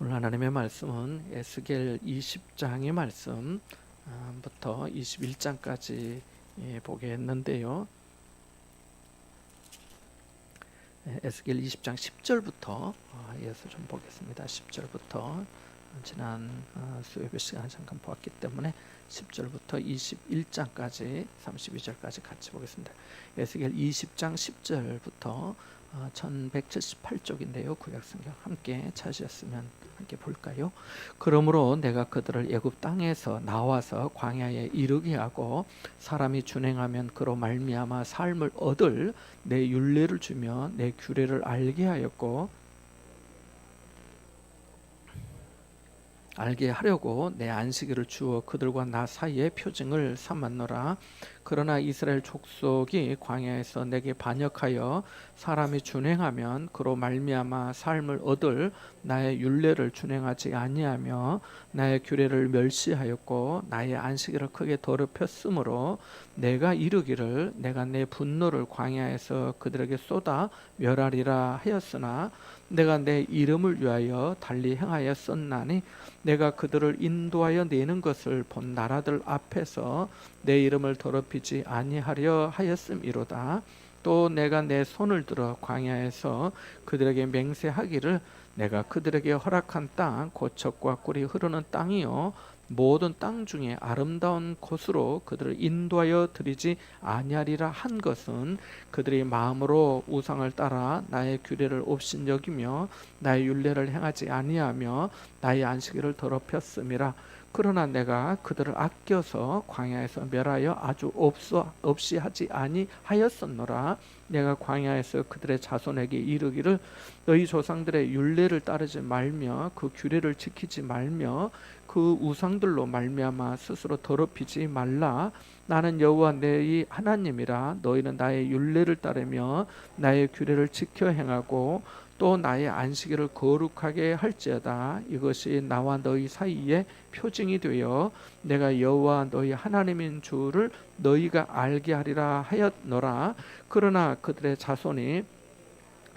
오늘 하나님의 말씀은 에스겔 20장의 말씀부터 21장까지 보겠는데요. 에스겔 20장 10절부터 이어서 좀 보겠습니다. 10절부터 지난 수요일 시간 잠깐 보았기 때문에 10절부터 21장까지 32절까지 같이 보겠습니다. 에스겔 20장 10절부터 1178쪽인데요. 구약성경 함께 찾으셨으면 함께 볼까요? 그러므로 내가 그들을 애굽 땅에서 나와서 광야에 이르게 하고 사람이 준행하면 그로 말미암아 삶을 얻을 내 율례를 주며 내 규례를 알게 하려고 내 안식일을 주어 그들과 나 사이에 표징을 삼았노라. 그러나 이스라엘 족속이 광야에서 내게 반역하여 사람이 준행하면 그로 말미암아 삶을 얻을 나의 율례를 준행하지 아니하며 나의 규례를 멸시하였고 나의 안식일을 크게 더럽혔으므로 내가 이르기를 내가 내 분노를 광야에서 그들에게 쏟아 멸하리라 하였으나 내가 내 이름을 위하여 달리 행하였었나니 내가 그들을 인도하여 내는 것을 본 나라들 앞에서 내 이름을 더럽히지 아니하려 하였음이로다. 또 내가 내 손을 들어 광야에서 그들에게 맹세하기를 내가 그들에게 허락한 땅 곧 젖과 꿀이 흐르는 땅이요 모든 땅 중에 아름다운 곳으로 그들을 인도하여 드리지 아니하리라 한 것은 그들이 마음으로 우상을 따라 나의 규례를 없인여기며 나의 율례를 행하지 아니하며 나의 안식일을 더럽혔음이라. 그러나 내가 그들을 아껴서 광야에서 멸하여 아주 없이 하지 아니하였었노라. 내가 광야에서 그들의 자손에게 이르기를 너희 조상들의 율례를 따르지 말며 그 규례를 지키지 말며 그 우상들로 말미암아 스스로 더럽히지 말라. 나는 여호와 너희 하나님이라. 너희는 나의 율례를 따르며 나의 규례를 지켜 행하고 또 나의 안식일을 거룩하게 할지어다. 이것이 나와 너희 사이에 표징이 되어 내가 여호와 너희 하나님인 줄을 너희가 알게 하리라 하였노라. 그러나 그들의 자손이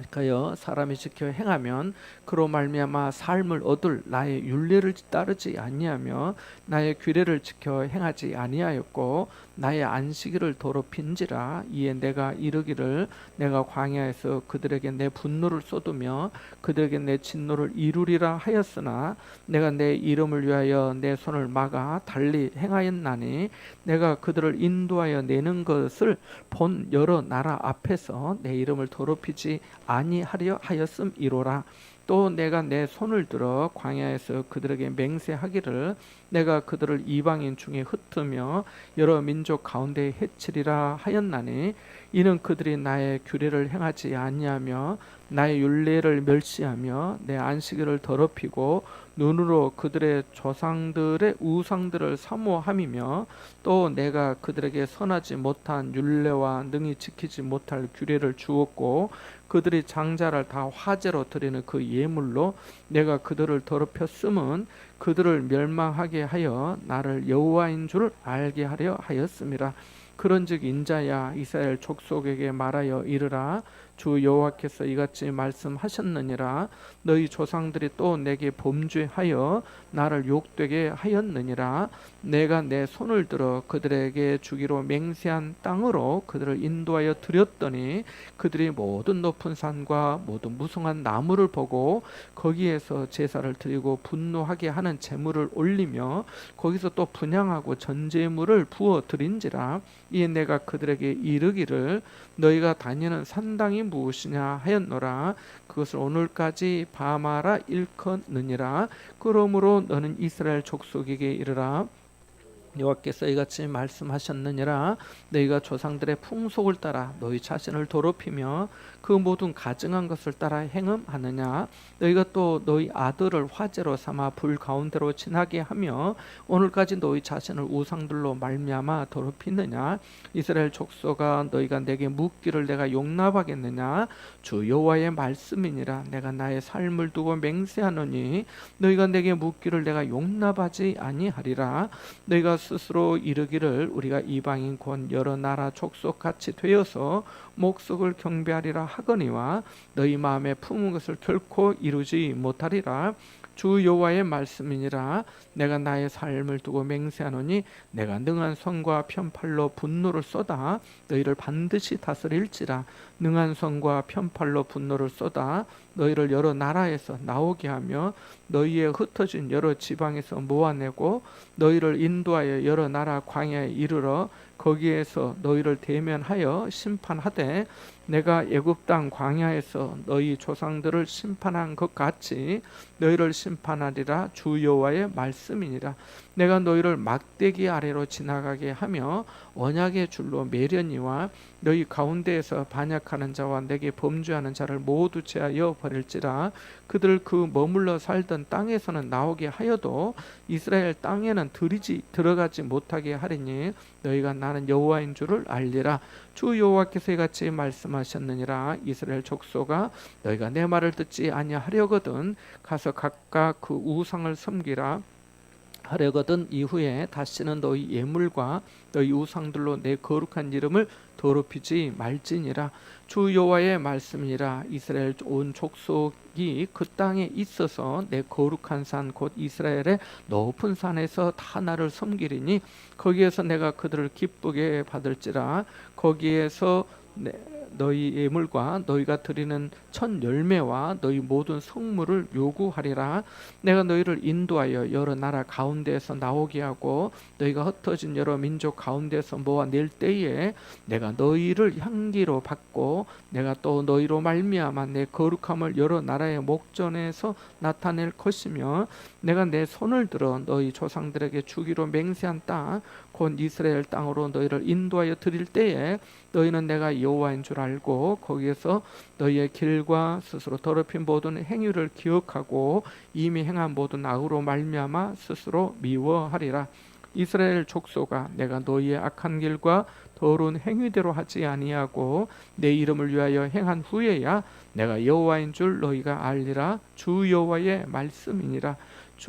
그여 사람이 지켜 행하면 그로 말미암아 삶을 얻을 나의 율례를 따르지 아니하며 나의 규례를 지켜 행하지 아니하였고 나의 안식일을 더럽힌지라. 이에 내가 이르기를 내가 광야에서 그들에게 내 분노를 쏟으며 그들에게 내 진노를 이루리라 하였으나 내가 내 이름을 위하여 내 손을 막아 달리 행하였나니 내가 그들을 인도하여 내는 것을 본 여러 나라 앞에서 내 이름을 더럽히지 아니하려 하였음이로라. 또 내가 내 손을 들어 광야에서 그들에게 맹세하기를 내가 그들을 이방인 중에 흩으며 여러 민족 가운데 해치리라 하였나니 이는 그들이 나의 규례를 행하지 아니하며 나의 율례를 멸시하며 내 안식일을 더럽히고 눈으로 그들의 조상들의 우상들을 사모함이며 또 내가 그들에게 선하지 못한 율례와 능히 지키지 못할 규례를 주었고 그들이 장자를 다 화제로 드리는 그 예물로 내가 그들을 더럽혔음은 그들을 멸망하게 하여 나를 여호와인 줄 알게 하려 하였음이라. 그런즉 인자야 이스라엘 족속에게 말하여 이르라. 주 여호와께서 이같이 말씀하셨느니라. 너희 조상들이 또 내게 범죄하여 나를 욕되게 하였느니라. 내가 내 손을 들어 그들에게 주기로 맹세한 땅으로 그들을 인도하여 드렸더니 그들이 모든 높은 산과 모든 무성한 나무를 보고 거기에서 제사를 드리고 분노하게 하는 제물을 올리며 거기서 또 분향하고 전제물을 부어 드린지라. 이에 내가 그들에게 이르기를 너희가 다니는 산당이 무엇이냐 하였노라. 그것을 오늘까지 바마라 일컫느니라. 그러므로 너는 이스라엘 족속에게 이르라. 여호와께서 이같이 말씀하셨느니라. 너희가 조상들의 풍속을 따라 너희 자신을 더럽히며 그 모든 가증한 것을 따라 행음하느냐. 너희가 또 너희 아들을 화제로 삼아 불 가운데로 지나게 하며 오늘까지 너희 자신을 우상들로 말미암아 더럽히느냐. 이스라엘 족속아 너희가 내게 묻기를 내가 용납하겠느냐. 주 여호와의 말씀이니라. 내가 나의 삶을 두고 맹세하노니 너희가 내게 묻기를 내가 용납하지 아니하리라. 너희가 스스로 이르기를 우리가 이방인 곧 여러 나라 족속 같이 되어서 목석을 경배하리라 하거니와 너희 마음에 품은 것을 결코 이루지 못하리라. 주 여호와의 말씀이니라. 내가 나의 삶을 두고 맹세하노니 내가 능한 손과 편팔로 분노를 쏟아 너희를 반드시 다스릴지라. 능한 손과 편팔로 분노를 쏟아 너희를 여러 나라에서 나오게 하며 너희의 흩어진 여러 지방에서 모아내고 너희를 인도하여 여러 나라 광야에 이르러 거기에서 너희를 대면하여 심판하되 내가 애굽 땅 광야에서 너희 조상들을 심판한 것 같이 너희를 심판하리라. 주 여호와의 말씀이니라. 내가 너희를 막대기 아래로 지나가게 하며 언약의 줄로 매려니와 너희 가운데에서 반역하는 자와 내게 범죄하는 자를 모두 제하여 버릴지라. 그들 그 머물러 살던 땅에서는 나오게 하여도 이스라엘 땅에는 들어가지 못하게 하리니 너희가 나는 여호와인 줄을 알리라. 주 여호와께서 이같이 말씀하셨느니라. 이스라엘 족속아, 너희가 내 말을 듣지 아니하려거든 가서 각각 그 우상을 섬기라 하려거든 이후에 다시는 너희 예물과 너희 우상들로 내 거룩한 이름을 더럽히지 말지니라. 주 여호와의 말씀이라. 이스라엘 온 족속이 그 땅에 있어서 내 거룩한 산 곧 이스라엘의 높은 산에서 다 나를 섬기리니 거기에서 내가 그들을 기쁘게 받을지라. 거기에서 너희 예물과 너희가 드리는 첫 열매와 너희 모든 성물을 요구하리라. 내가 너희를 인도하여 여러 나라 가운데에서 나오게 하고 너희가 흩어진 여러 민족 가운데서 모아낼 때에 내가 너희를 향기로 받고 내가 또 너희로 말미암아 내 거룩함을 여러 나라의 목전에서 나타낼 것이며 내가 내 손을 들어 너희 조상들에게 주기로 맹세한 땅 곧 이스라엘 땅으로 너희를 인도하여 드릴 때에 너희는 내가 여호와인 줄 알고 거기에서 너희의 길과 스스로 더럽힌 모든 행위를 기억하고 이미 행한 모든 악으로 말미암아 스스로 미워하리라. 이스라엘 족속아, 내가 너희의 악한 길과 더러운 행위대로 하지 아니하고 내 이름을 위하여 행한 후에야 내가 여호와인 줄 너희가 알리라. 주 여호와의 말씀이니라.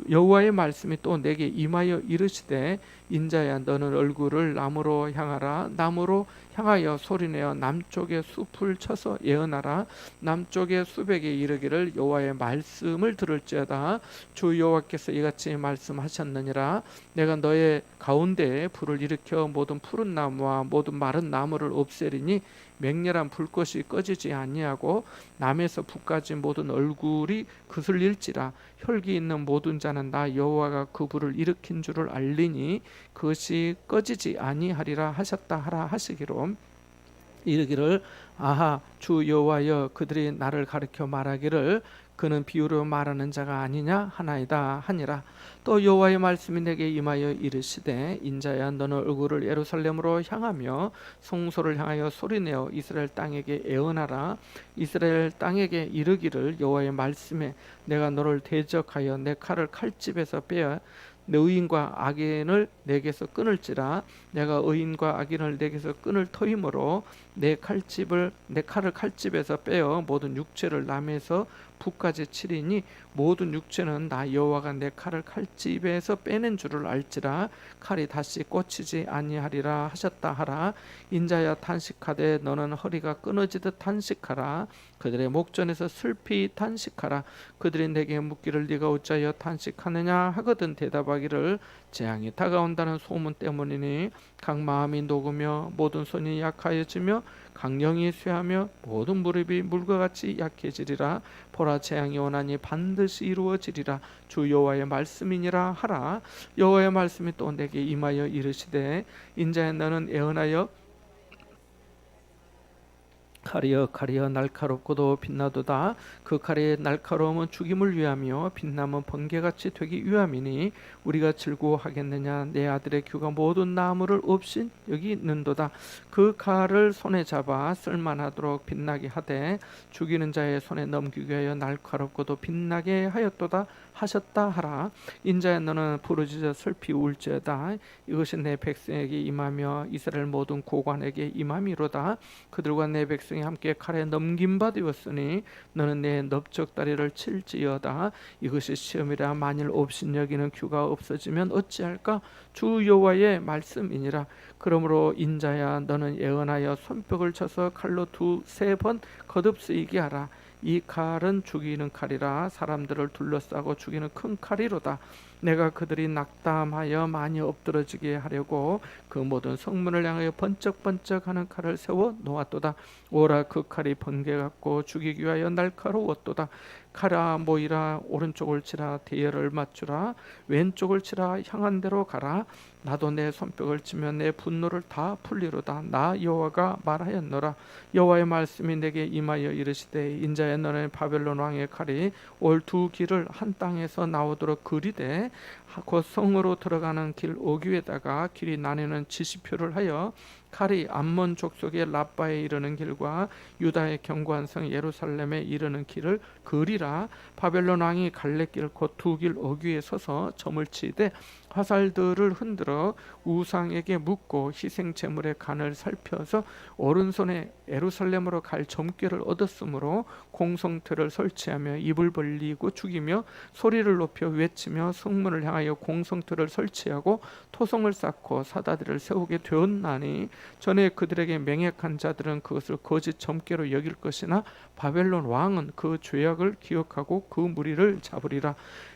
여호와의 말씀이 또 내게 임하여 이르시되 인자야, 너는 얼굴을 남으로 향하라. 남으로 향하여 소리내어 남쪽의 숲을 쳐서 예언하라. 남쪽의 숲에게 이르기를 여호와의 말씀을 들을지어다. 주 여호와께서 이같이 말씀하셨느니라. 내가 너의 가운데에 불을 일으켜 모든 푸른 나무와 모든 마른 나무를 없애리니 맹렬한 불꽃이 꺼지지 아니하고 남에서 북까지 모든 얼굴이 그슬릴지라. 혈기 있는 모든 자는 나 여호와가 그 불을 일으킨 줄을 알리니 그것이 꺼지지 아니하리라 하셨다 하라 하시기로 이르기를 아하 주 여호와여, 그들이 나를 가르쳐 말하기를 그는 비유로 말하는 자가 아니냐 하나이다 하니라. 또 여호와의 말씀이 내게 임하여 이르시되 인자야, 너는 얼굴을 예루살렘으로 향하며 성소를 향하여 소리내어 이스라엘 땅에게 애언하라. 이스라엘 땅에게 이르기를 여호와의 말씀에 내가 너를 대적하여 내 칼을 칼집에서 빼어 내 의인과 악인을 내게서 끊을지라. 내가 의인과 악인을 내게서 끊을 터이므로 내 칼을 칼집에서 빼어 모든 육체를 남에서 북까지 치리니 모든 육체는 나 여호와가 내 칼을 칼집에서 빼낸 줄을 알지라. 칼이 다시 꽂히지 아니하리라 하셨다 하라. 인자야, 탄식하되 너는 허리가 끊어지듯 탄식하라. 그들의 목전에서 슬피 탄식하라. 그들이 내게 묻기를 네가 어찌하여 탄식하느냐 하거든 대답하기를 재앙이 다가온다는 소문 때문이니 각 마음이 녹으며 모든 손이 약하여지며 강령이 쇠하며 모든 무릎이 물과 같이 약해지리라. 보라, 재앙이 오나니 반드시 이루어지리라. 주 여호와의 말씀이니라 하라. 여호와의 말씀이 또 내게 임하여 이르시되 인자야, 너는 애언하여 칼이여 날카롭고도 빛나도다. 그 칼의 날카로움은 죽임을 위하며 빛남은 번개같이 되기 위함이니 우리가 즐거워하겠느냐. 내 아들의 규가 모든 나무를 없인 여기 있는도다. 그 칼을 손에 잡아 쓸만하도록 빛나게 하되 죽이는 자의 손에 넘기게 하여 날카롭고도 빛나게 하였도다 하셨다 하라. 인자야, 너는 부르짖어 슬피 울지어다. 이것이 내 백성에게 임하며 이스라엘 모든 고관에게 임함이로다. 그들과 내 백성이 함께 칼에 넘김바 되었으니 너는 내 넓적다리를 칠지어다. 이것이 시험이라. 만일 업신여기는 규가 없어지면 어찌할까? 주 여호와의 말씀이니라. 그러므로 인자야, 너는 예언하여 손뼉을 쳐서 칼로 두세 번 거듭쓰이게 하라. 이 칼은 죽이는 칼이라 사람들을 둘러싸고 죽이는 큰 칼이로다. 내가 그들이 낙담하여 많이 엎드러지게 하려고 그 모든 성문을 향하여 번쩍번쩍하는 칼을 세워 놓았도다. 오라, 그 칼이 번개 같고 죽이기 위하여 날카로웠도다. 칼아, 모이라, 오른쪽을 치라, 대열을 맞추라, 왼쪽을 치라, 향한 대로 가라. 나도 내 손뼉을 치며 내 분노를 다 풀리로다. 나 여호와가 말하였노라. 여호와의 말씀이 내게 임하여 이르시되, 인자야, 너는 바벨론 왕의 칼이 올 두 길을 한 땅에서 나오도록 그리되 곧 성으로 들어가는 길 오기에다가 길이 나뉘는 지시표를 하여 칼이 암몬 족속의 라빠에 이르는 길과 유다의 견고한 성 예루살렘에 이르는 길을 그리라. 바벨론 왕이 갈래길 곧 두 길 어귀에 서서 점을 치되 화살들을 흔들어 우상에게 묻고 희생 제물의 간을 살펴서 오른손에 예루살렘으로 갈 점괘를 얻었으므로 공성틀을 설치하며 입을 벌리고 죽이며 소리를 높여 외치며 성문을 향하여 공성틀을 설치하고 토성을 쌓고 사다리를 세우게 되었나니, 전에 그들에게 맹약한 자들은 그것을 거짓 점괘로 여길 것이나 바벨론 왕은 그 죄악을 기억하고 그 무리를 잡으리라.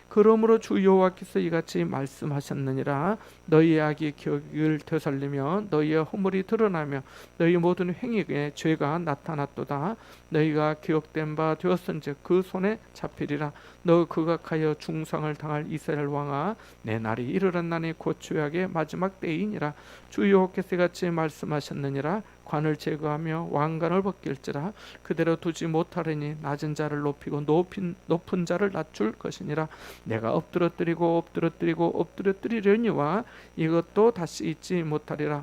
그러므로 주 여호와께서 이같이 말씀하셨느니라. 너희의 악이 기억을 되살리며 너희의 허물이 드러나며 너희 모든 행위에 죄가 나타났도다. 너희가 기억된 바 되었은즉 그 손에 잡히리라. 너 극악하여 중상을 당할 이스라엘 왕아, 내 날이 이르렀나니 곧 죄악의 마지막 때이니라. 주 여호와께서 이같이 말씀하셨느니라. 관을 제거하며 왕관을 벗길지라. 그대로 두지 못하리니 낮은 자를 높이고 높은 자를 낮출 것이니라. 내가 엎드러뜨리려니와 이것도 다시 잊지 못하리라.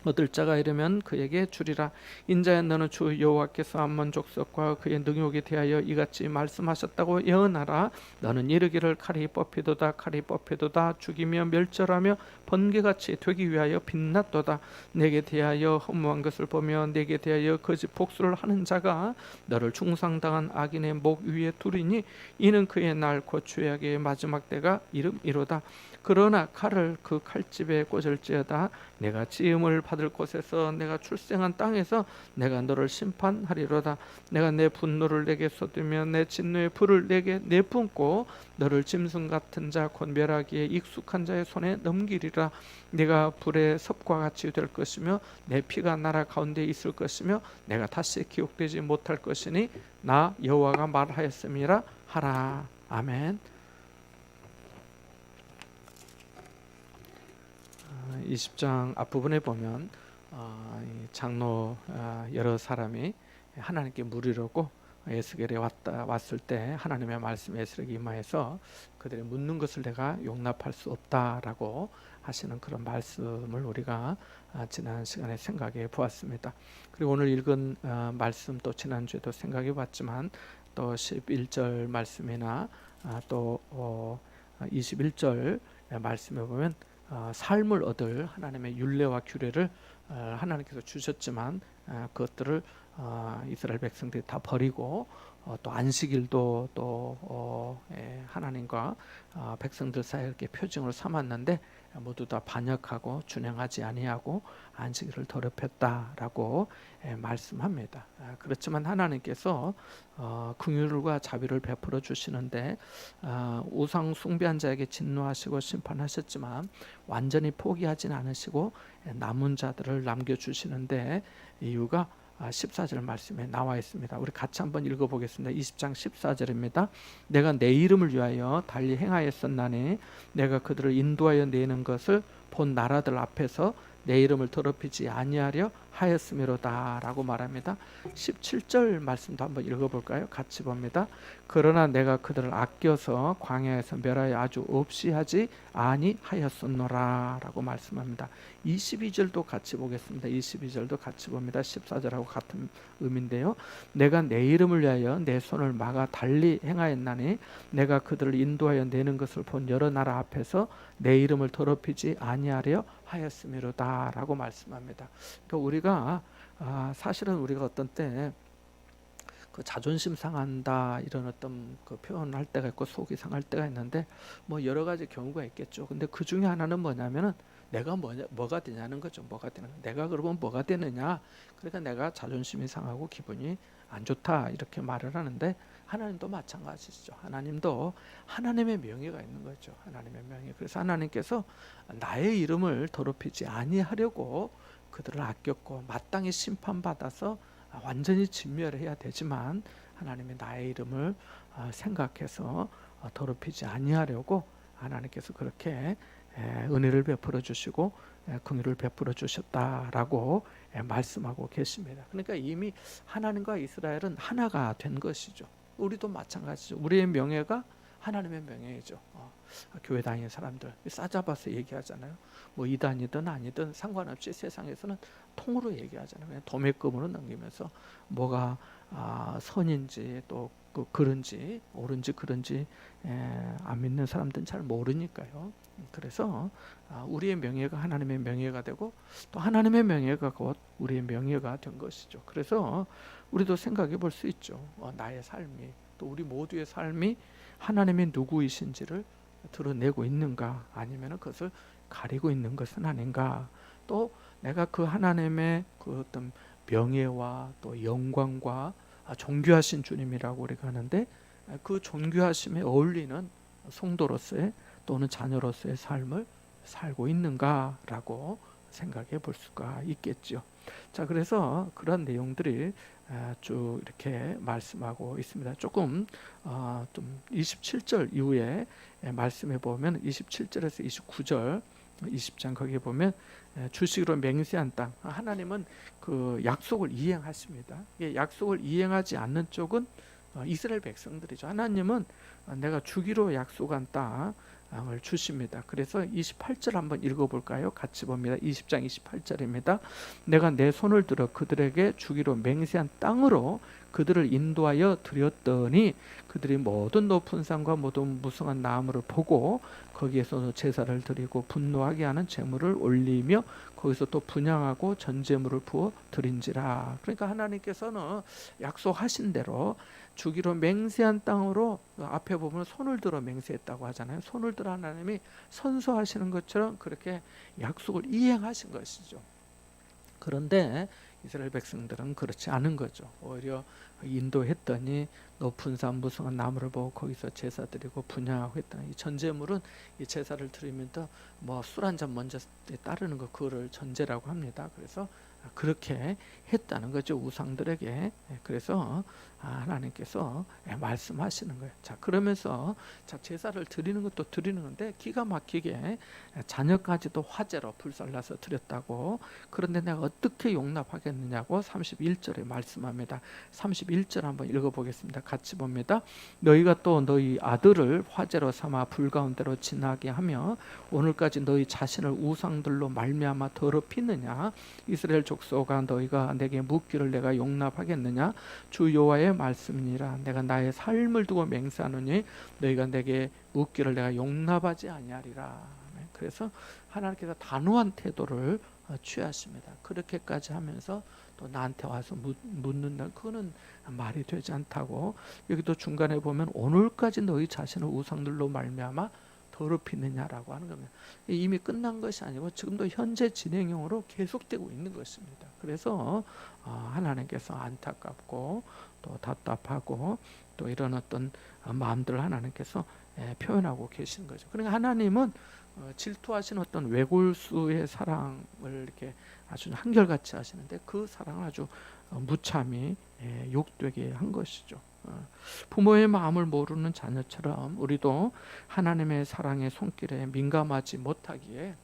얻을 자가 이르면 그에게 주리라. 인자야, 너는 주 여호와께서 암몬 족속과 그의 능욕에 대하여 이같이 말씀하셨다고 예언하라. 너는 이르기를, 칼이 뽑히도다, 칼이 뽑히도다, 죽이며 멸절하며 번개같이 되기 위하여 빛났도다. 내게 대하여 허무한 것을 보며 내게 대하여 거짓 복수를 하는 자가 너를 중상당한 악인의 목 위에 두리니, 이는 그의 날 곧 죄악의 마지막 때가 이름이로다. 그러나 칼을 그 칼집에 꽂을지어다. 내가 지음을 받을 곳에서, 내가 출생한 땅에서 내가 너를 심판하리로다. 내가 내 분노를 내게 쏟으며 내 진노의 불을 내게 내뿜고 너를 짐승 같은 자 곧 멸하기에 익숙한 자의 손에 넘기리라. 내가 불의 섭과 같이 될 것이며 내 피가 나라 가운데 있을 것이며 내가 다시 기억되지 못할 것이니 나 여호와가 말하였음이라 하라. 아멘. 20장 앞부분에 보면 장로 여러 사람이 하나님께 물으려고 에스겔에 왔을 때 하나님의 말씀이 에스겔에게 임하여서 그들이 묻는 것을 내가 용납할 수 없다라고 하시는 그런 말씀을 우리가 지난 시간에 생각해 보았습니다. 그리고 오늘 읽은 말씀, 또 지난주에도 생각해 봤지만 또 11절 말씀이나 또 21절 말씀에 보면 삶을 얻을 하나님의 율례와 규례를 하나님께서 주셨지만 그것들을 이스라엘 백성들이 다 버리고 또 안식일도 또 하나님과 백성들 사이에 이렇게 표징으로 삼았는데 모두 다 반역하고 준행하지 아니하고 안식일을 더럽혔다라고 말씀합니다. 그렇지만 하나님께서 긍휼과 자비를 베풀어 주시는데 우상 숭배한 자에게 진노하시고 심판하셨지만 완전히 포기하지는 않으시고 남은 자들을 남겨주시는데 이유가 14절 말씀에 나와 있습니다. 우리 같이 한번 읽어보겠습니다. 20장 14절입니다. 내가 내 이름을 위하여 달리 행하였었나니 내가 그들을 인도하여 내는 것을 본 나라들 앞에서 내 이름을 더럽히지 아니하려 하였음이로다 라고 말합니다. 17절 말씀도 한번 읽어볼까요? 같이 봅니다. 그러나 내가 그들을 아껴서 광야에서 멸하여 아주 없이 하지 아니하였었노라 라고 말씀합니다. 22절도 같이 보겠습니다. 22절도 같이 봅니다. 14절하고 같은 의미인데요. 내가 내 이름을 위하여 내 손을 막아 달리 행하였나니 내가 그들을 인도하여 내는 것을 본 여러 나라 앞에서 내 이름을 더럽히지 아니하려 하였음이로다 라고 말씀합니다. 그러니까 우리가 사실은 우리가 어떤 때 그 자존심 상한다 이런 어떤 그 표현을 할 때가 있고 속이 상할 때가 있는데 뭐 여러 가지 경우가 있겠죠. 근데 그 중에 하나는 뭐냐면은 내가 뭐가 되냐는 거죠. 뭐가 되는 거. 내가 그러면 뭐가 되느냐? 그러니까 내가 자존심이 상하고 기분이 안 좋다 이렇게 말을 하는데 하나님도 마찬가지죠. 하나님도 하나님의 명예가 있는 거죠. 하나님의 명예. 그래서 하나님께서 나의 이름을 더럽히지 아니하려고 그들을 아꼈고 마땅히 심판받아서 완전히 진멸해야 되지만 하나님이 나의 이름을 생각해서 더럽히지 아니하려고 하나님께서 그렇게 은혜를 베풀어 주시고 긍휼을 베풀어 주셨다라고 말씀하고 계십니다. 그러니까 이미 하나님과 이스라엘은 하나가 된 것이죠. 우리도 마찬가지죠. 우리의 명예가 하나님의 명예이죠. 교회 다니는 사람들 싸잡아서 얘기하잖아요. 뭐 이단이든 아니든 상관없이 세상에서는 통으로 얘기하잖아요. 그냥 도매금으로 넘기면서 뭐가 선인지 또 그런지 옳은지 그런지 안 믿는 사람들은 잘 모르니까요. 그래서 우리의 명예가 하나님의 명예가 되고 또 하나님의 명예가 곧 우리의 명예가 된 것이죠. 그래서 우리도 생각해 볼 수 있죠. 나의 삶이 또 우리 모두의 삶이 하나님의 누구이신지를 드러내고 있는가 아니면 그것을 가리고 있는 것은 아닌가. 또 내가 그 하나님의 그 어떤 명예와 또 영광과 존귀하신 주님이라고 우리가 하는데 그 존귀하심에 어울리는 성도로서의 또는 자녀로서의 삶을 살고 있는가라고 생각해 볼 수가 있겠죠. 자, 그래서 그런 내용들이 쭉 이렇게 말씀하고 있습니다. 조금 좀 27절 이후에 말씀해 보면 27절에서 29절 20장 거기에 보면 주식으로 맹세한 땅 하나님은 그 약속을 이행하십니다. 약속을 이행하지 않는 쪽은 이스라엘 백성들이죠. 하나님은 내가 주기로 약속한 땅을 주십니다. 그래서 28절 한번 읽어볼까요? 같이 봅니다. 20장 28절입니다. 내가 내 손을 들어 그들에게 주기로 맹세한 땅으로 그들을 인도하여 드렸더니 그들이 모든 높은 산과 모든 무성한 나무를 보고 거기에서 제사를 드리고 분노하게 하는 제물을 올리며 거기서 또 분향하고 전제물을 부어 드린지라. 그러니까 하나님께서는 약속하신 대로 주기로 맹세한 땅으로 앞에 보면 손을 들어 맹세했다고 하잖아요. 손을 들어 하나님이 선서하시는 것처럼 그렇게 약속을 이행하신 것이죠. 그런데 이스라엘 백성들은 그렇지 않은 거죠. 오히려 인도했더니 높은 산 무성한 나무를 보고 거기서 제사 드리고 분향하고 했더니 이 전제물은 이 제사를 드리면서 뭐 술 한 잔 먼저 따르는 거 그거를 전제라고 합니다. 그래서 그렇게 했다는 거죠. 우상들에게. 그래서 하나님께서 말씀하시는 거예요. 자, 그러면서 자, 제사를 드리는 것도 드리는 건데 기가 막히게 자녀까지도 화제로 불살라서 드렸다고. 그런데 내가 어떻게 용납하겠느냐고 31절에 말씀합니다. 31절 한번 읽어보겠습니다. 같이 봅니다. 너희가 또 너희 아들을 화제로 삼아 불 가운데로 지나게 하며 오늘까지 너희 자신을 우상들로 말미암아 더럽히느냐? 이스라엘 족속아 너희가 내게 묻기를 내가 용납하겠느냐? 주 여호와의 말씀이니라. 내가 나의 삶을 두고 맹세하노니 너희가 내게 묻기를 내가 용납하지 아니하리라. 그래서 하나님께서 단호한 태도를 취하십니다. 그렇게까지 하면서 또 나한테 와서 묻는다. 그거는 말이 되지 않다고. 여기도 중간에 보면 오늘까지 너희 자신을 우상들로 말미암아 더럽히느냐라고 하는 겁니다. 이미 끝난 것이 아니고 지금도 현재 진행형으로 계속되고 있는 것입니다. 그래서 하나님께서 안타깝고 또 답답하고 또 이런 어떤 마음들을 하나님께서 표현하고 계시는 거죠. 그러니까 하나님은 질투하신 어떤 외골수의 사랑을 이렇게 아주 한결같이 하시는데 그 사랑을 아주 무참히 욕되게 한 것이죠. 부모의 마음을 모르는 자녀처럼 우리도 하나님의 사랑의 손길에 민감하지 못하기에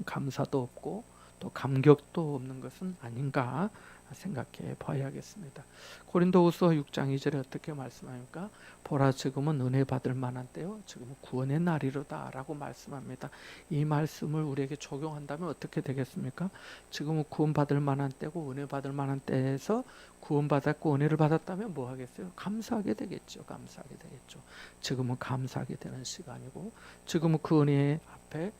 감사도 없고 또 감격도 없는 것은 아닌가 생각해 봐야겠습니다. 고린도후서 6장 2절에 어떻게 말씀합니까? 보라 지금은 은혜 받을 만한 때요 지금은 구원의 날이로다 라고 말씀합니다. 이 말씀을 우리에게 적용한다면 어떻게 되겠습니까? 지금은 구원받을 만한 때고 은혜 받을 만한 때에서 구원받았고 은혜를 받았다면 뭐 하겠어요? 감사하게 되겠죠. 감사하게 되겠죠. 지금은 감사하게 되는 시간이고 지금은 그 은혜 앞에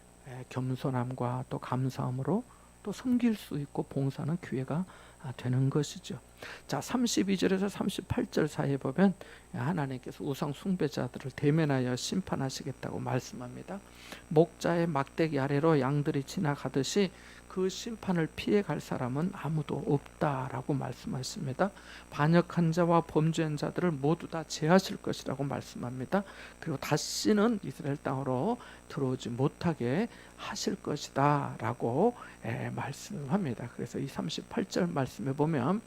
겸손함과 또 감사함으로 또 섬길 수 있고 봉사하는 기회가 되는 것이죠. 자, 32절에서 38절 사이에 보면 하나님께서 우상 숭배자들을 대면하여 심판하시겠다고 말씀합니다. 목자의 막대기 아래로 양들이 지나가듯이 그 심판을 피해 갈 사람은 아무도 없다라고 말씀하십니다. 반역한 자와 범죄한 자들을 모두 다 제하실 것이라고 말씀합니다. 그리고 다시는 이스라엘 땅으로 들어오지 못하게 하실 것이다 라고 말씀합니다. 그래서 이 38절 말씀에 보면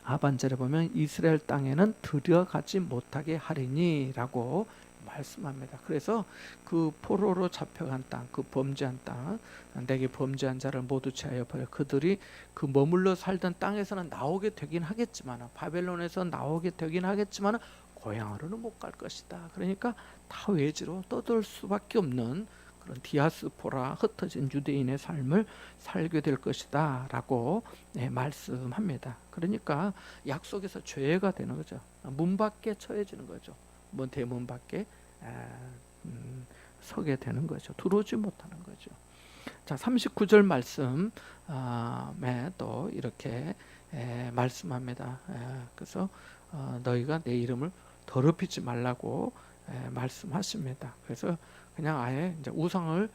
하반절에 보면 이스라엘 땅에는 들어가지 못하게 하리니 라고 말씀합니다. 그래서 그 포로로 잡혀간 땅, 그 범죄한 땅, 내게 범죄한 자를 모두 제하여 버려 그들이 그 머물러 살던 땅에서는 나오게 되긴 하겠지만, 바벨론에서 나오게 되긴 하겠지만 고향으로는 못 갈 것이다. 그러니까 다 외지로 떠들 수밖에 없는 그런 디아스포라, 흩어진 유대인의 삶을 살게 될 것이다 라고 말씀합니다. 그러니까 약속에서 죄가 되는 거죠. 문 밖에 처해지는 거죠. 뭐 대문 밖에 서게 되는 거죠. 들어오지 못하는 거죠. 자, 39절 말씀에 또 이렇게 말씀합니다. 그래서 너희가 내 이름을 더럽히지 말라고 말씀하십니다. 그래서 그냥 아예 이제 우상을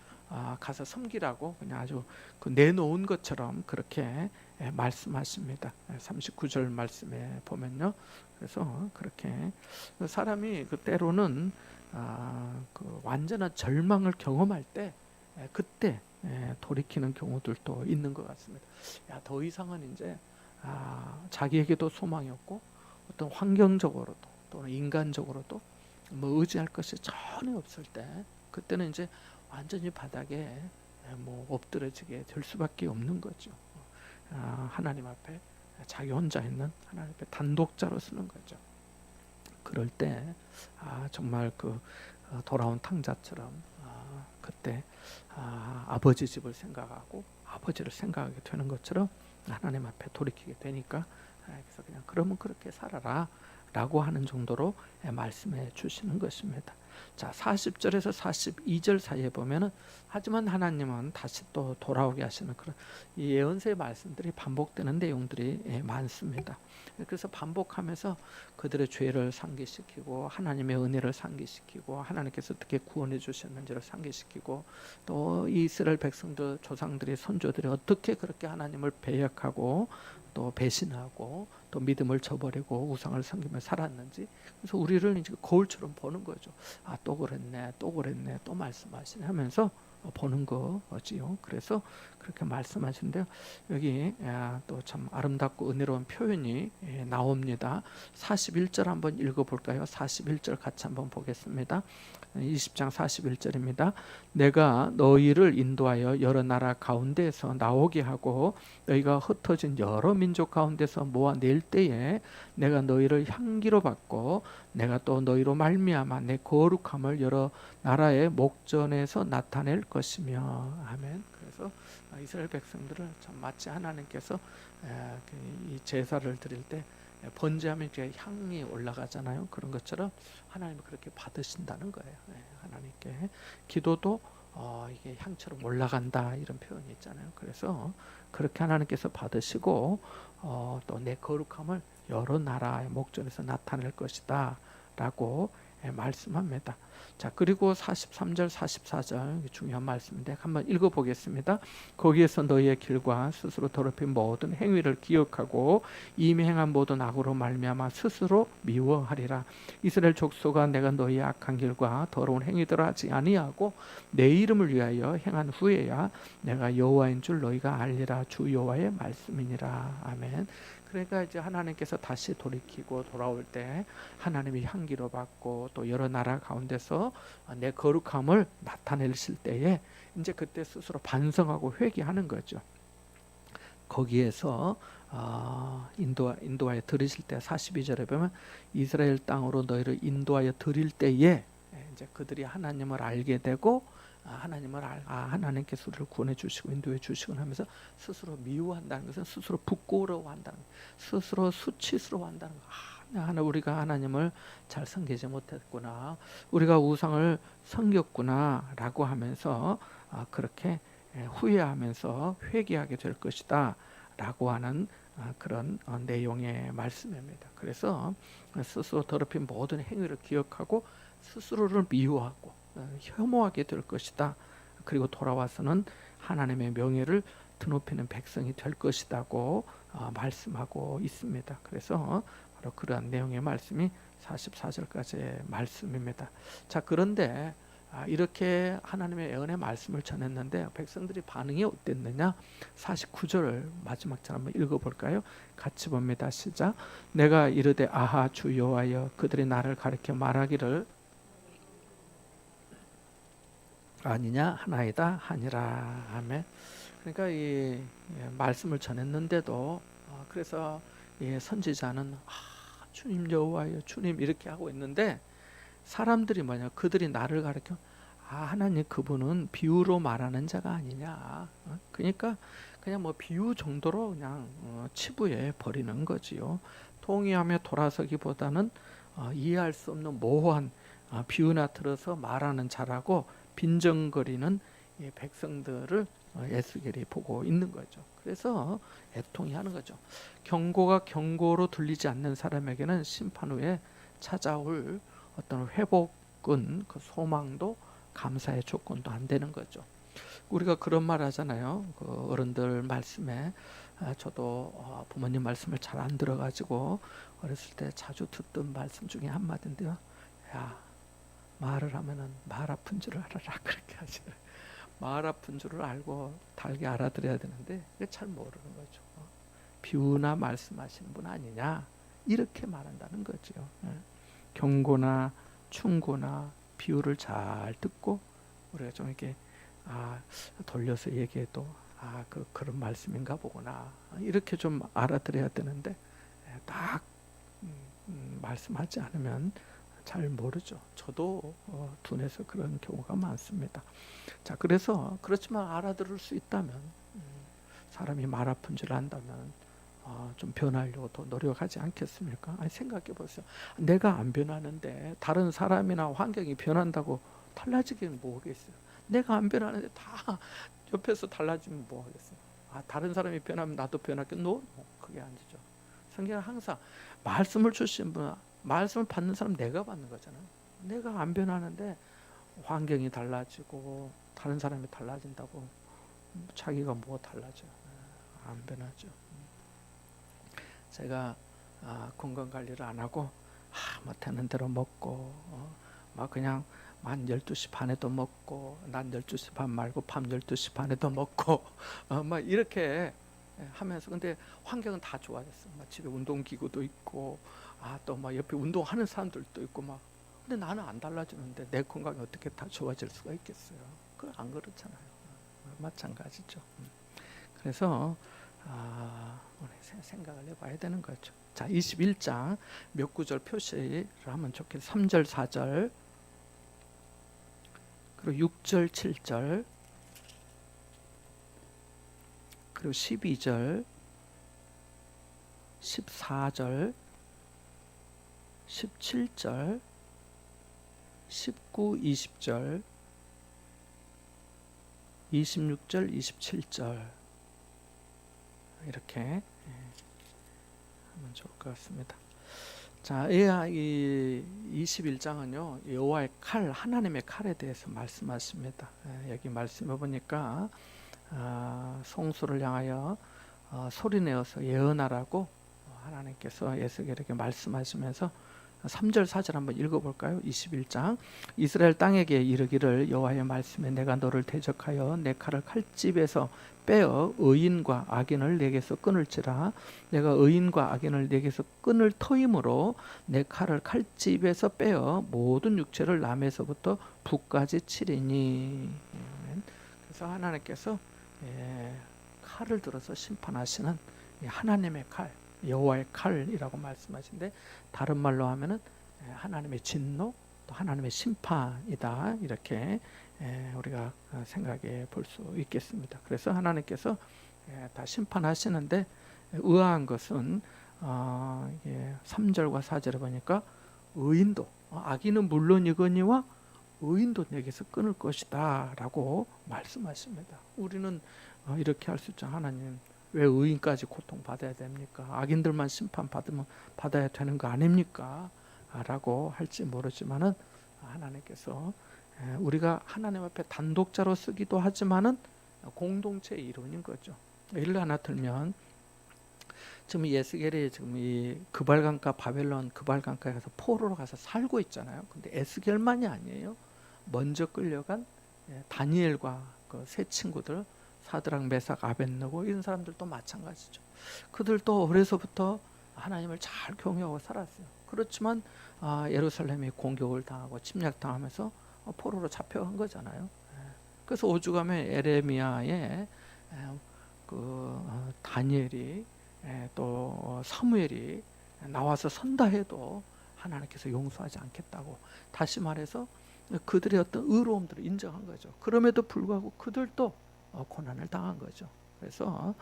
가서 섬기라고 그냥 아주 그 내놓은 것처럼 그렇게 말씀하십니다. 39절 말씀에 보면요. 그래서 그렇게 사람이 그 때로는 그 완전한 절망을 경험할 때 그때 돌이키는 경우들도 있는 것 같습니다. 야, 더 이상은 이제 자기에게도 소망이 없고 어떤 환경적으로도 또는 인간적으로도 뭐 의지할 것이 전혀 없을 때 그때는 이제 완전히 바닥에 뭐 엎드러지게 될 수밖에 없는 거죠. 하나님 앞에 자기 혼자 있는 하나님 앞에 단독자로 쓰는 거죠. 그럴 때 정말 그 돌아온 탕자처럼 그때 아버지 집을 생각하고 아버지를 생각하게 되는 것처럼 하나님 앞에 돌이키게 되니까 그래서 그냥 그러면 그렇게 살아라 라고 하는 정도로 말씀해 주시는 것입니다. 자, 40절에서 42절 사이에 보면은 하지만 하나님은 다시 또 돌아오게 하시는 그런 이 예언서의 말씀들이 반복되는 내용들이 많습니다. 그래서 반복하면서 그들의 죄를 상기시키고 하나님의 은혜를 상기시키고 하나님께서 어떻게 구원해 주셨는지를 상기시키고 또 이스라엘 백성들 조상들의 선조들이 어떻게 그렇게 하나님을 배역하고 또 배신하고 또 믿음을 저버리고 우상을 섬기며 살았는지, 그래서 우리를 이제 거울처럼 보는 거죠. 또 그랬네, 또 그랬네, 또 말씀하시네 하면서 보는 거지요. 그래서 그렇게 말씀하시는데요. 여기 또 참 아름답고 은혜로운 표현이 나옵니다. 41절 한번 읽어볼까요? 41절 같이 한번 보겠습니다. 20장 41절입니다. 내가 너희를 인도하여 여러 나라 가운데에서 나오게 하고 너희가 흩어진 여러 민족 가운데서 모아낼 때에 내가 너희를 향기로 받고 내가 또 너희로 말미암아 내 거룩함을 여러 나라의 목전에서 나타낼 것이며. 아멘. 그래서 이스라엘 백성들을 참 마치 하나님께서 이 제사를 드릴 때 번제하면 이제 향이 올라가잖아요. 그런 것처럼 하나님이 그렇게 받으신다는 거예요. 하나님께 기도도 이게 향처럼 올라간다 이런 표현이 있잖아요. 그래서 그렇게 하나님께서 받으시고 또 내 거룩함을 여러 나라의 목전에서 나타낼 것이다 라고 말씀합니다. 자, 그리고 43절 44절 중요한 말씀인데 한번 읽어보겠습니다. 거기에서 너희의 길과 스스로 더럽힌 모든 행위를 기억하고 이미 행한 모든 악으로 말미암아 스스로 미워하리라. 이스라엘 족속아, 내가 너희의 악한 길과 더러운 행위들을 하지 아니하고 내 이름을 위하여 행한 후에야 내가 여호와인 줄 너희가 알리라. 주 여호와의 말씀이니라. 아멘. 그러니까 이제 하나님께서 다시 돌이키고 돌아올 때 하나님이 향기로 받고 또 여러 나라 가운데서 내 거룩함을 나타내실 때에 이제 그때 스스로 반성하고 회개하는 거죠. 거기에서 인도하여 들으실 때 42절에 보면 이스라엘 땅으로 너희를 인도하여 들일 때에 이제 그들이 하나님을 알게 되고 하나님께서 우리를 구원해 주시고 인도해 주시고 하면서 스스로 미워한다는 것은 스스로 부끄러워한다는 것, 스스로 수치스러워한다는 것. 우리가 하나님을 잘 섬기지 못했구나, 우리가 우상을 섬겼구나 라고 하면서 그렇게 후회하면서 회개하게 될 것이다 라고 하는 그런 내용의 말씀입니다. 그래서 스스로 더럽힌 모든 행위를 기억하고 스스로를 미워하고 혐오하게 될 것이다. 그리고 돌아와서는 하나님의 명예를 드높이는 백성이 될 것이라고 말씀하고 있습니다. 그래서 바로 그러한 내용의 말씀이 44절까지의 말씀입니다. 자, 그런데 이렇게 하나님의 예언의 말씀을 전했는데 백성들이 반응이 어땠느냐? 49절 마지막 절 한번 읽어볼까요? 같이 봅니다. 시작. 내가 이르되 아하 주 여호와여 그들이 나를 가리켜 말하기를 아니냐 하나이다 하니라. 아멘. 그러니까 이 말씀을 전했는데도 그래서 이 선지자는 주님 여호와여 주님 이렇게 하고 있는데 사람들이 뭐냐 그들이 나를 가리켜 하나님 그분은 비유로 말하는 자가 아니냐. 그러니까 그냥 뭐 비유 정도로 그냥 치부해 버리는 거지요. 통이하며 돌아서기보다는 이해할 수 없는 모호한 비유나 들어서 말하는 자라고 빈정거리는 이 백성들을 에스겔이 보고 있는 거죠. 그래서 애통이 하는 거죠. 경고가 경고로 들리지 않는 사람에게는 심판 후에 찾아올 어떤 회복은 그 소망도 감사의 조건도 안 되는 거죠. 우리가 그런 말 하잖아요. 그 어른들 말씀에 저도 부모님 말씀을 잘 안 들어가지고 어렸을 때 자주 듣던 말씀 중에 한마디인데요. 야, 말을 하면은 말 아픈 줄을 알아라 그렇게 하시더라고요. 말 아픈 줄을 알고 달게 알아들어야 되는데 잘 모르는 거죠. 비유나 말씀하시는 분 아니냐 이렇게 말한다는 거죠. 경고나 충고나 비유를 잘 듣고 우리가 좀 이렇게 돌려서 얘기해도 그런 말씀인가 보구나 이렇게 좀 알아들어야 되는데 딱 말씀하지 않으면 잘 모르죠. 저도 둔해서 그런 경우가 많습니다. 자, 그래서 그렇지만 알아들을 수 있다면 사람이 말 아픈 줄 안다면 좀 변하려고 더 노력하지 않겠습니까? 아니, 생각해 보세요. 내가 안 변하는데 다른 사람이나 환경이 변한다고 달라지긴 뭐겠어요? 내가 안 변하는데 다 옆에서 달라지면 뭐 하겠어요? 다른 사람이 변하면 나도 변하겠노? 그게 아니죠. 성경은 항상 말씀을 주신 분, 말씀을 받는 사람 내가 받는 거잖아요. 내가 안 변하는데 환경이 달라지고 다른 사람이 달라진다고 자기가 뭐 달라져요? 안 변하죠. 제가 건강 관리를 안 하고 뭐 되는 대로 먹고 막 그냥 만 12시 반에도 먹고 난 12시 반 말고 밤 12시 반에도 먹고 막 이렇게 하면서 근데 환경은 다 좋아졌어. 막 집에 운동기구도 있고 또 막 옆에 운동하는 사람들도 있고 막 근데 나는 안 달라지는데 내 건강이 어떻게 다 좋아질 수가 있겠어요? 그건 안 그렇잖아요. 마찬가지죠. 그래서 우리 생각을 해봐야 되는 거죠. 자, 21장 몇 구절 표시를 하면 좋겠어요. 3절, 4절 그리고 6절, 7절 그리고 12절, 14절, 17절, 19, 20절, 26절, 27절 이렇게 하면 좋을 것 같습니다. 자, 이 21장은요 여호와의 칼, 하나님의 칼에 대해서 말씀하십니다. 여기 말씀해 보니까 송수를 향하여 소리내어서 예언하라고 하나님께서 에스겔에게 말씀하시면서 3절 4절 한번 읽어볼까요? 21장 이스라엘 땅에게 이르기를 여호와의 말씀에 내가 너를 대적하여 내 칼을 칼집에서 빼어 의인과 악인을 내게서 끊을지라 내가 의인과 악인을 내게서 끊을 터임으로 내 칼을 칼집에서 빼어 모든 육체를 남에서부터 북까지 치리니. 그래서 하나님께서 칼을 들어서 심판하시는 하나님의 칼 여호와의 칼이라고 말씀하신데 다른 말로 하면은 하나님의 진노 또 하나님의 심판이다 이렇게 우리가 생각해 볼 수 있겠습니다. 그래서 하나님께서 다 심판하시는데 의아한 것은 3절과 4절에 보니까 의인도 악인은 물론이거니와 의인도 내게서 끊을 것이다 라고 말씀하십니다. 우리는 이렇게 할 수 있죠. 하나님 왜 의인까지 고통받아야 됩니까? 악인들만 받아야 되는 거 아닙니까? 라고 할지 모르지만은 하나님께서 우리가 하나님 앞에 단독자로 쓰기도 하지만은 공동체의 일원인 거죠. 예를 하나 들면 지금 에스겔이 지금 이 그발강가 바벨론 그발강가에 가서 포로로 가서 살고 있잖아요. 근데 에스겔만이 아니에요. 먼저 끌려간 다니엘과 그 세 친구들 사드락 메삭 아벳느고 이런 사람들도 마찬가지죠. 그들도 어려서부터 하나님을 잘 경외하고 살았어요. 그렇지만 예루살렘이 공격을 당하고 침략당하면서 포로로 잡혀간 거잖아요. 그래서 오죽하면 에레미야의 다니엘이 또 사무엘이 나와서 선다 해도 하나님께서 용서하지 않겠다고 다시 말해서 그들의 어떤 의로움들을 인정한 거죠. 그럼에도 불구하고 그들도 고난을 당한 거죠. 그래서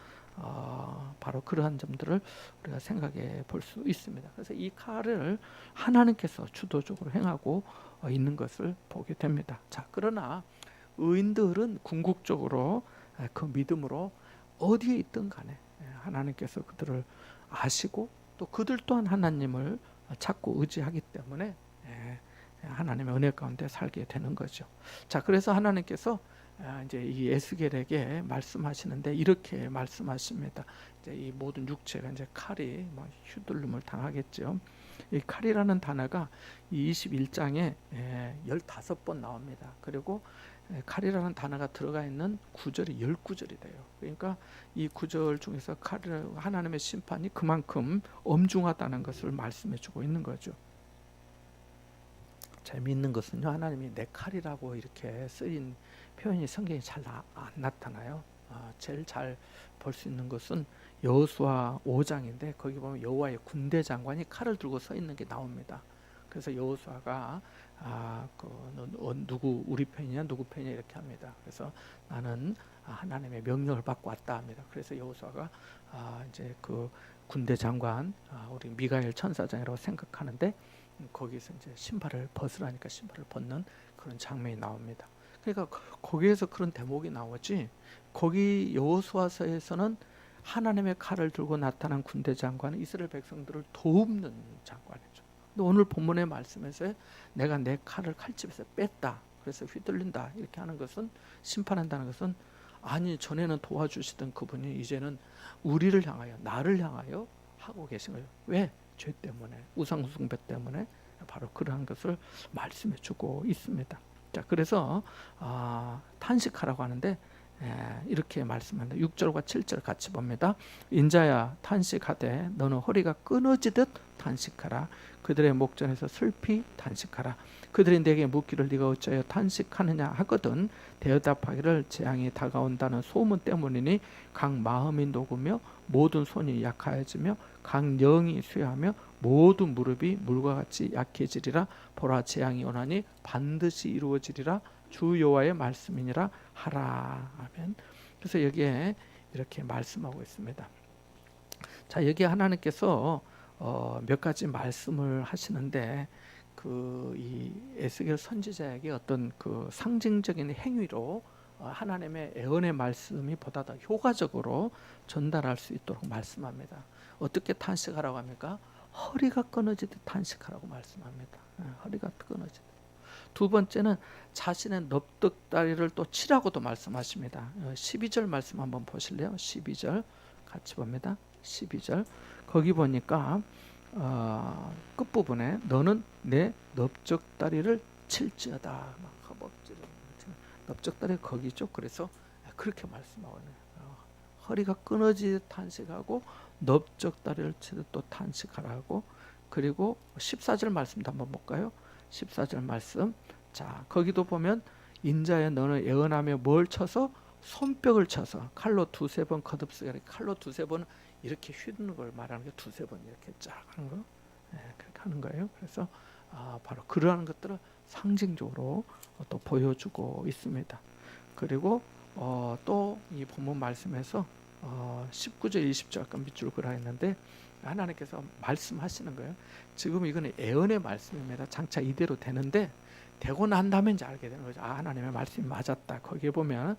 바로 그러한 점들을 우리가 생각해 볼 수 있습니다. 그래서 이 칼을 하나님께서 주도적으로 행하고 있는 것을 보게 됩니다. 자, 그러나 의인들은 궁극적으로 그 믿음으로 어디에 있든 간에 하나님께서 그들을 아시고 또 그들 또한 하나님을 찾고 의지하기 때문에 하나님의 은혜 가운데 살게 되는 거죠. 자, 그래서 하나님께서 이제 이 에스겔에게 말씀하시는데 이렇게 말씀하십니다. 이제 이 모든 육체가 이제 칼이 휘둘림을 당하겠죠. 이 칼이라는 단어가 이 21장에 15번 나옵니다. 그리고 칼이라는 단어가 들어가 있는 구절이 10구절이 돼요. 그러니까 이 구절 중에서 하나님의 심판이 그만큼 엄중하다는 것을 말씀해 주고 있는 거죠. 재미있는 것은요, 하나님이 내 칼이라고 이렇게 쓰인 표현이 성경에 잘 안 나타나요. 제일 잘 볼 수 있는 것은 여호수아 5장인데 거기 보면 여호와의 군대 장관이 칼을 들고 서 있는 게 나옵니다. 그래서 여호수아가 누구 우리 편이냐 누구 편이냐 이렇게 합니다. 그래서 나는 하나님의 명령을 받고 왔다 합니다. 그래서 여호수아가 이제 그 군대 장관 우리 미가엘 천사장이라고 생각하는데 거기서 이제 신발을 벗으라니까 신발을 벗는 그런 장면이 나옵니다. 그러니까 거기에서 그런 대목이 나오지. 거기 여호수아서에서는 하나님의 칼을 들고 나타난 군대 장관은 이스라엘 백성들을 도움는 장관이죠. 근데 오늘 본문의 말씀에서 내가 내 칼을 칼집에서 뺐다. 그래서 휘둘린다. 이렇게 하는 것은 심판한다는 것은 아니 전에는 도와주시던 그분이 이제는 우리를 향하여 나를 향하여 하고 계신 거예요. 왜? 죄 때문에 우상숭배 때문에 바로 그러한 것을 말씀해 주고 있습니다. 자, 그래서 탄식하라고 하는데 이렇게 말씀합니다. 6절과 7절 같이 봅니다. 인자야 탄식하되 너는 허리가 끊어지듯 탄식하라. 그들의 목전에서 슬피 탄식하라. 그들이 내게 묻기를 네가 어찌하여 탄식하느냐 하거든 대답하기를 재앙이 다가온다는 소문 때문이니 각 마음이 녹으며 모든 손이 약하여지며 각 영이 쇠하며 모든 무릎이 물과 같이 약해지리라. 보라 재앙이 오나니 반드시 이루어지리라. 주 여호와의 말씀이니라 하라. 아멘. 그래서 여기에 이렇게 말씀하고 있습니다. 자, 여기 하나님께서 몇 가지 말씀을 하시는데 이 에스겔 선지자에게 어떤 그 상징적인 행위로 하나님의 애언의 말씀이 보다 더 효과적으로 전달할 수 있도록 말씀합니다. 어떻게 탄식하라고 합니까? 허리가 끊어지듯 탄식하라고 말씀합니다. 허리가 끊어지듯. 두 번째는 자신의 넙득다리를 또 치라고도 말씀하십니다. 12절 말씀 한번 보실래요? 12절 같이 봅니다. 12절 거기 보니까 끝부분에 너는 내 넓적다리를 칠지어다. 막 허벅지를 넓적다리 거기죠. 그래서 그렇게 말씀하거든요. 허리가 끊어지듯 탄식하고 넓적다리를 치듯 또 탄식하라고. 그리고 14절 말씀도 한번 볼까요? 14절 말씀. 자, 거기도 보면 인자야 너는 애언하며 뭘 쳐서 손뼉을 쳐서 칼로 두세 번 거듭쓰게. 칼로 두세 번 이렇게 휘두는 걸 말하는 게 두세 번 이렇게 쫙 하는 거. 그렇게 하는 거예요. 그래서 바로 그러한 것들을 상징적으로 또 보여주고 있습니다. 그리고 또 이 본문 말씀에서 19절 20절 아까 밑줄 그라 했는데 하나님께서 말씀하시는 거예요. 지금 이거는 애언의 말씀입니다. 장차 이대로 되는데 되고 난 다음에 이제 알게 되는 거죠. 하나님의 말씀이 맞았다. 거기에 보면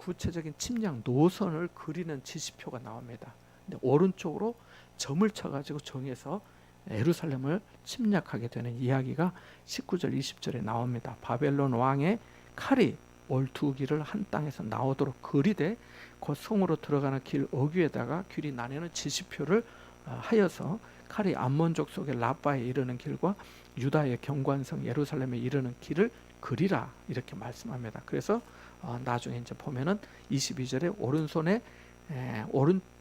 구체적인 침략 노선을 그리는 지시표가 나옵니다. 근데 오른쪽으로 점을 쳐가지고 정해서 예루살렘을 침략하게 되는 이야기가 19절 20절에 나옵니다. 바벨론 왕의 칼이 올 두 길을 한 땅에서 나오도록 그리되 그 성으로 들어가는 길 어귀에다가 길이 나뉘는 지시표를 하여서 칼이 암몬족 속의 라빠에 이르는 길과 유다의 경관성 예루살렘에 이르는 길을 그리라 이렇게 말씀합니다. 그래서 나중에 이제 보면은 22절에 오른손에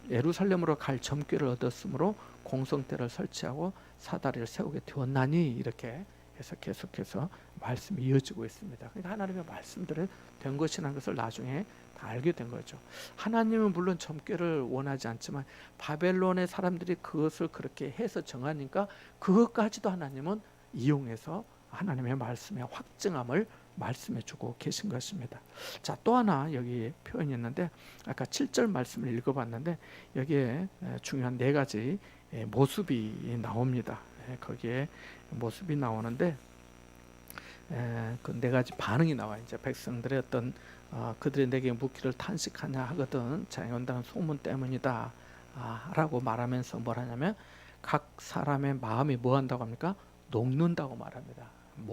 예루살렘으로 갈 점괘를 얻었으므로 공성대를 설치하고 사다리를 세우게 되었나니 이렇게 해서 계속해서 말씀이 이어지고 있습니다. 그러니까 하나님의 말씀대로 된 것이라는 것을 나중에 다 알게 된 거죠. 하나님은 물론 점괘를 원하지 않지만 바벨론의 사람들이 그것을 그렇게 해서 정하니까 그것까지도 하나님은 이용해서 하나님의 말씀의 확증함을 말씀해 주고 계신 것입니다. 자, 또 하나 여기 표현이 있는데 아까 7절 말씀을 읽어봤는데 여기에 중요한 네 가지 모습이 나옵니다. 거기에 모습이 나오는데 그 네 가지 반응이 나와요. 이제 백성들의 어떤 그들이 내게 묻기를 탄식하냐 하거든 자기 온다는 소문 때문이다 라고 말하면서 뭘 하냐면 각 사람의 마음이 뭐 한다고 합니까? 녹는다고 말합니다.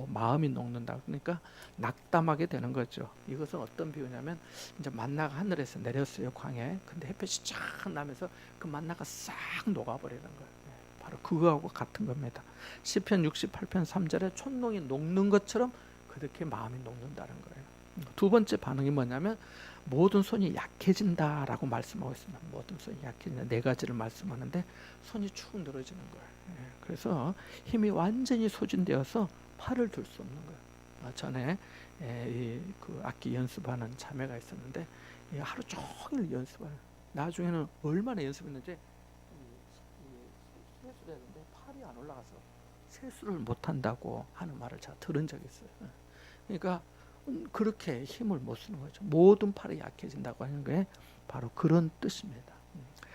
마음이 녹는다. 그러니까 낙담하게 되는 거죠. 이것은 어떤 비유냐면 이제 만나가 하늘에서 내렸어요 광야에. 근데 햇볕이 쫙 나면서 그 만나가 싹 녹아버리는 거예요. 바로 그거하고 같은 겁니다. 시편 68편 3절에 촛농이 녹는 것처럼 그렇게 마음이 녹는다는 거예요. 두 번째 반응이 뭐냐면 모든 손이 약해진다라고 말씀하고 있습니다. 모든 손이 약해진다. 네 가지를 말씀하는데 손이 축 늘어지는 거예요. 그래서 힘이 완전히 소진되어서 팔을 들 수 없는 거예요. 전에 그 악기 연습하는 자매가 있었는데 하루 종일 연습을 나중에는 얼마나 연습했는지 세수를 했는데 팔이 안 올라가서 세수를 못한다고 하는 말을 제가 들은 적이 있어요. 그러니까 그렇게 힘을 못 쓰는 거죠. 모든 팔이 약해진다고 하는 게 바로 그런 뜻입니다.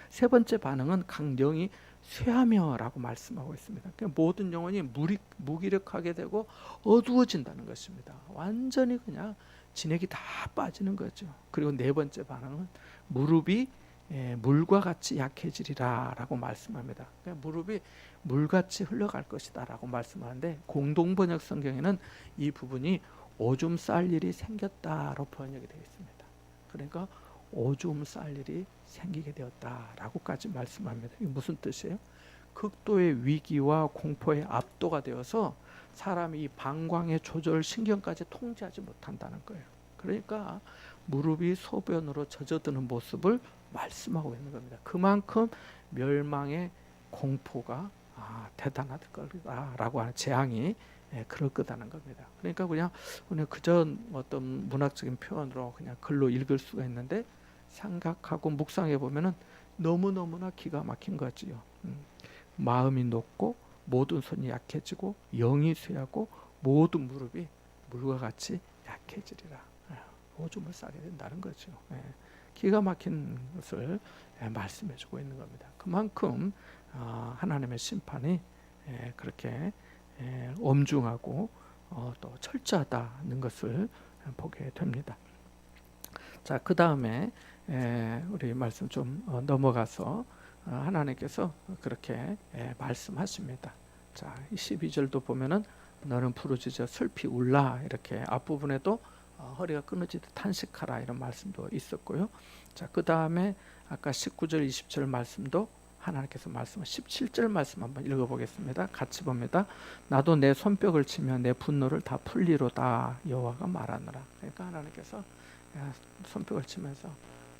세 번째 반응은 각 영이 쇠하며라고 말씀하고 있습니다. 그러니까 모든 영혼이 무기력하게 되고 어두워진다는 것입니다. 완전히 그냥 진액이 다 빠지는 거죠. 그리고 네 번째 반응은 무릎이 물과 같이 약해지리라 라고 말씀합니다. 그러니까 무릎이 물같이 흘러갈 것이다 라고 말씀하는데 공동번역 성경에는 이 부분이 오줌 쌀 일이 생겼다로 번역이 되어 있습니다. 그러니까 오줌 쌀 일이 생기게 되었다라고까지 말씀합니다. 이게 무슨 뜻이에요? 극도의 위기와 공포에 압도가 되어서 사람이 이 방광의 조절 신경까지 통제하지 못한다는 거예요. 그러니까 무릎이 소변으로 젖어드는 모습을 말씀하고 있는 겁니다. 그만큼 멸망의 공포가 대단하다라고 하는 재앙이 그럴 거다는 겁니다. 그러니까 그냥 그저 어떤 문학적인 표현으로 그냥 글로 읽을 수가 있는데 생각하고 묵상해 보면은 너무너무나 기가 막힌 거지요. 마음이 높고 모든 손이 약해지고 영이 쇠하고 모든 무릎이 물과 같이 약해지리라. 오줌을 싸게 된다는 거죠. 기가 막힌 것을 말씀해주고 있는 겁니다. 그만큼 하나님의 심판이 그렇게 엄중하고 또 철저하다는 것을 보게 됩니다. 자, 그 다음에 우리 말씀 좀 넘어가서 하나님께서 그렇게 말씀하십니다. 자, 12절도 보면은 너는 부르짖어 슬피 울라 이렇게 앞부분에도 허리가 끊어지듯 탄식하라 이런 말씀도 있었고요. 자, 그 다음에 아까 19절 20절 말씀도 하나님께서 말씀을 17절 말씀 한번 읽어보겠습니다. 같이 봅니다. 나도 내 손뼉을 치며 내 분노를 다 풀리로다 여호와가 말하노라. 그러니까 하나님께서 손뼉을 치면서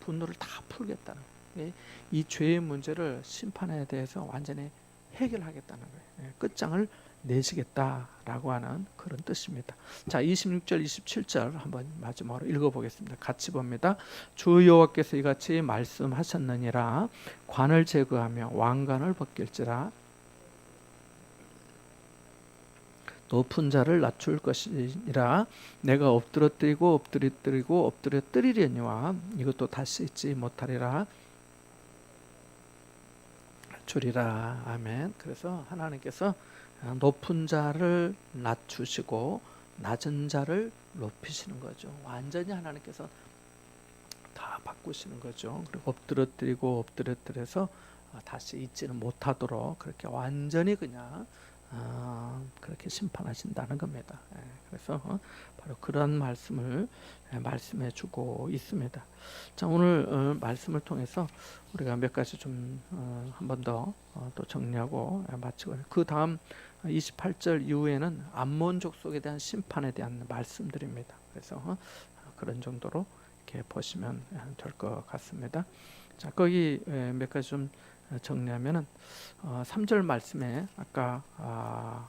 분노를 다 풀겠다는 거예요. 이 죄의 문제를 심판에 대해서 완전히 해결하겠다는 거예요. 끝장을 내시겠다라고 하는 그런 뜻입니다. 자, 26절 27절 한번 마지막으로 읽어보겠습니다. 같이 봅니다. 주 여호와께서 이같이 말씀하셨느니라. 관을 제거하며 왕관을 벗길지라. 높은 자를 낮출 것이라. 내가 엎드러뜨리고 엎드려뜨리려니와 이것도 다시 잊지 못하리라. 주리라. 아멘. 그래서 하나님께서 높은 자를 낮추시고 낮은 자를 높이시는 거죠. 완전히 하나님께서 다 바꾸시는 거죠. 그리고 엎드려뜨리고 엎드려뜨려서 다시 잊지는 못하도록 그렇게 완전히 그냥 그렇게 심판하신다는 겁니다. 그래서 바로 그런 말씀을 말씀해 주고 있습니다. 자, 오늘 말씀을 통해서 우리가 몇 가지 좀 한 번 더 또 정리하고 마치고, 그 다음 28절 이후에는 암몬 족속에 대한 심판에 대한 말씀드립니다. 그래서 그런 정도로 이렇게 보시면 될 것 같습니다. 자, 거기 몇 가지 좀 정리하면은 3절 말씀에 아까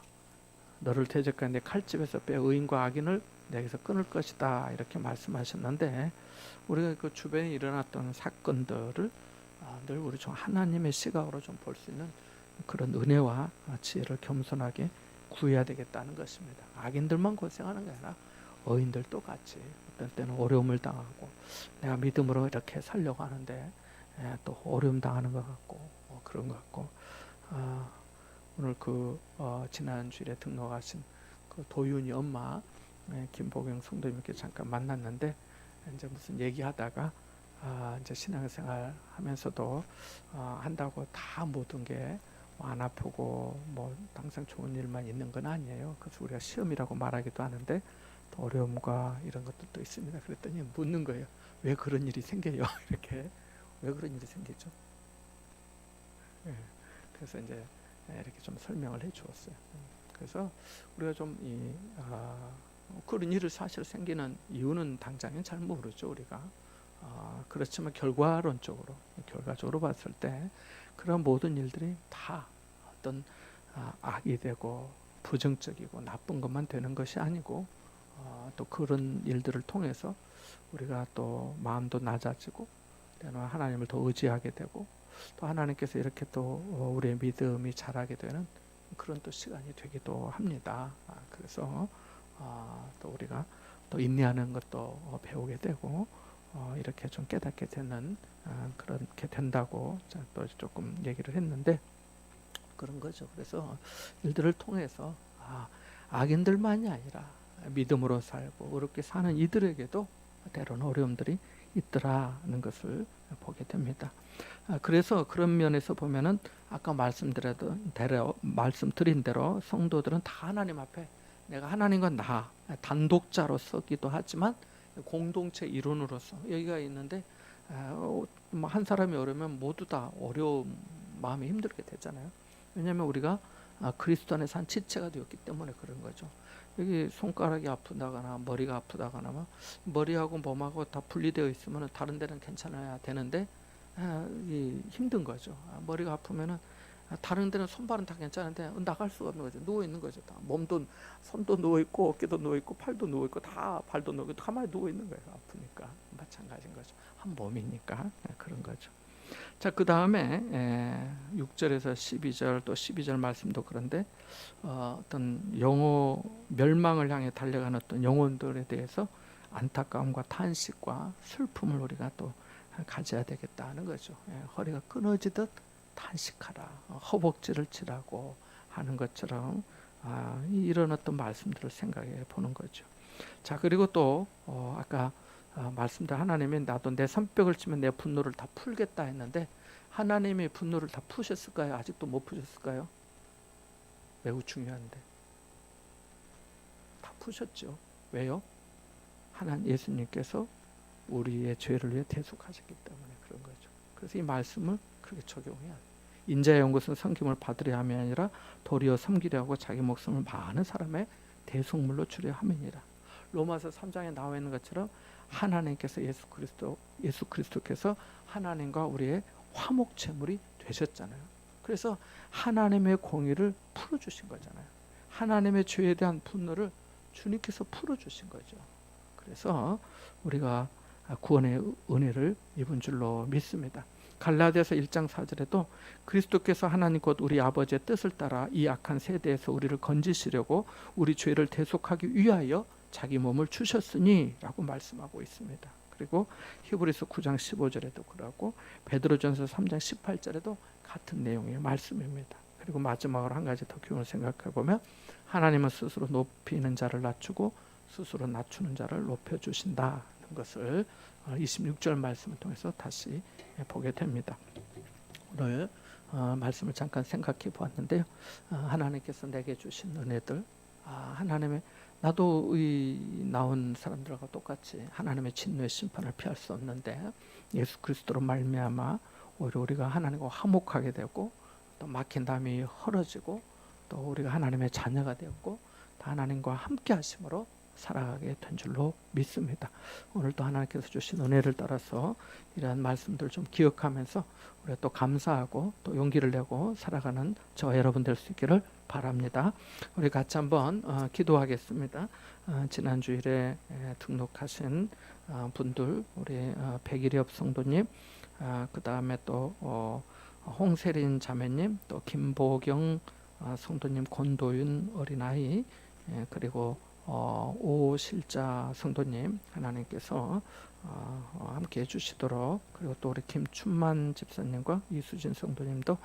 너를 대적하는 내 칼집에서 빼 의인과 악인을 내게서 끊을 것이다 이렇게 말씀하셨는데, 우리가 그 주변에 일어났던 사건들을 늘 우리 좀 하나님의 시각으로 좀 볼 수 있는 그런 은혜와 지혜를 겸손하게 구해야 되겠다는 것입니다. 악인들만 고생하는 게 아니라 의인들도 같이 어떤 때는 어려움을 당하고 내가 믿음으로 이렇게 살려고 하는데 또 어려움 당하는 것 같고 그런 것 같고, 오늘 지난 주일에 등록하신 그 도윤이 엄마 김보경 성도님께 잠깐 만났는데, 이제 무슨 얘기하다가 이제 신앙생활 하면서도 한다고 다 모든 게 안 아프고 뭐 항상 좋은 일만 있는 건 아니에요. 그래서 우리가 시험이라고 말하기도 하는데 또 어려움과 이런 것들도 있습니다. 그랬더니 묻는 거예요. 왜 그런 일이 생겨요? 이렇게 왜 그런 일이 생기죠? 그래서 이제 이렇게 좀 설명을 해 주었어요. 그래서 우리가 좀 그런 일을 사실 생기는 이유는 당장은 잘 모르죠, 우리가. 그렇지만 결과적으로 봤을 때 그런 모든 일들이 다 어떤 악이 되고 부정적이고 나쁜 것만 되는 것이 아니고, 또 그런 일들을 통해서 우리가 또 마음도 낮아지고 때로는 하나님을 더 의지하게 되고, 또 하나님께서 이렇게 또 우리의 믿음이 자라게 되는 그런 또 시간이 되기도 합니다. 그래서 또 우리가 또 인내하는 것도 배우게 되고 이렇게 좀 깨닫게 되는 그렇게 된다고 또 조금 얘기를 했는데, 그런 거죠. 그래서 일들을 통해서 악인들만이 아니라 믿음으로 살고 어렵게 사는 이들에게도 때로는 어려움들이 있더라는 것을 보게 됩니다. 그래서 그런 면에서 보면은 아까 말씀드린 대로 성도들은 다 하나님 앞에 내가 하나님과 나 단독자로 서기도 하지만 공동체 일원으로서 여기가 있는데, 한 사람이 어려우면 모두 다 어려움, 마음이 힘들게 되잖아요. 왜냐하면 우리가 그리스도 안에서 한 지체가 되었기 때문에 그런 거죠. 여기 손가락이 아프다거나 머리가 아프다거나 머리하고 몸하고 다 분리되어 있으면 다른 데는 괜찮아야 되는데 힘든 거죠. 머리가 아프면은 다른 데는 손발은 다 괜찮은데 나갈 수가 없는 거죠. 누워 있는 거죠. 다 몸도, 손도 누워 있고 어깨도 누워 있고 팔도 누워 있고 다 발도 누워 있고 가만히 누워 있는 거예요. 아프니까. 마찬가지인 거죠. 한 몸이니까 그런 거죠. 자, 그 다음에 6절에서 12절 또 12절 말씀도 그런데 어떤 멸망을 향해 달려가는 어떤 영혼들에 대해서 안타까움과 탄식과 슬픔을 우리가 또 가져야 되겠다는 거죠. 허리가 끊어지듯 탄식하라, 허벅지를 치라고 하는 것처럼 이런 어떤 말씀들을 생각해 보는 거죠. 자, 그리고 또 아까 말씀대로 하나님이 나도 내 손뼉을 치면 내 분노를 다 풀겠다 했는데, 하나님이 분노를 다 푸셨을까요? 아직도 못 푸셨을까요? 매우 중요한데 다 푸셨죠. 왜요? 예수님께서 우리의 죄를 위해 대속하셨기 때문에 그런 거죠. 그래서 이 말씀을 그렇게 적용해야 돼요. 인자의 온 것은 섬김을 받으려 함이 아니라 도리어 섬기려 하고 자기 목숨을 많은 사람의 대속물로 주려 함이니라. 로마서 3장에 나와 있는 것처럼 하나님께서 예수 그리스도께서 하나님과 우리의 화목제물이 되셨잖아요. 그래서 하나님의 공의를 풀어주신 거잖아요. 하나님의 죄에 대한 분노를 주님께서 풀어주신 거죠. 그래서 우리가 구원의 은혜를 입은 줄로 믿습니다. 갈라디아서 1장 4절에도 그리스도께서 하나님 곧 우리 아버지의 뜻을 따라 이 악한 세대에서 우리를 건지시려고 우리 죄를 대속하기 위하여 자기 몸을 주셨으니 라고 말씀하고 있습니다. 그리고 히브리서 9장 15절에도 그러고 베드로전서 3장 18절에도 같은 내용의 말씀입니다. 그리고 마지막으로 한 가지 더 교훈을 생각해 보면 하나님은 스스로 높이는 자를 낮추고 스스로 낮추는 자를 높여주신다는 것을 26절 말씀을 통해서 다시 보게 됩니다. 오늘 말씀을 잠깐 생각해 보았는데요. 하나님께서 내게 주신 은혜들, 하나님의 나도 나온 사람들과 똑같이 하나님의 진노의 심판을 피할 수 없는데 예수 그리스도로 말미암아 오히려 우리가 하나님과 화목하게 되고 또 막힌 담이 헐어지고 또 우리가 하나님의 자녀가 되었고 또 하나님과 함께 하심으로 살아가게 된 줄로 믿습니다. 오늘도 하나님께서 주신 은혜를 따라서 이러한 말씀들 좀 기억하면서 우리가 또 감사하고 또 용기를 내고 살아가는 저와 여러분 될 수 있기를 바랍니다. 우리 같이 한번 기도하겠습니다. 지난 주일에 등록하신 분들, 우리 백일엽 성도님, 그 다음에 또 홍세린 자매님, 또 김보경 성도님, 권도윤 어린아이, 그리고 오실자 성도님 하나님께서 함께 해주시도록, 그리고 또 우리 김춘만 집사님과 이수진 성도님도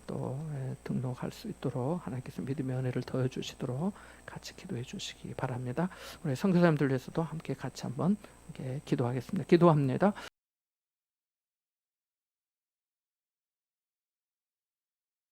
또 등록할 수 있도록 하나님께서 믿음의 은혜를 더해 주시도록 같이 기도해 주시기 바랍니다. 우리 선교사님들 위해서도 함께 같이 한번 기도하겠습니다. 기도합니다.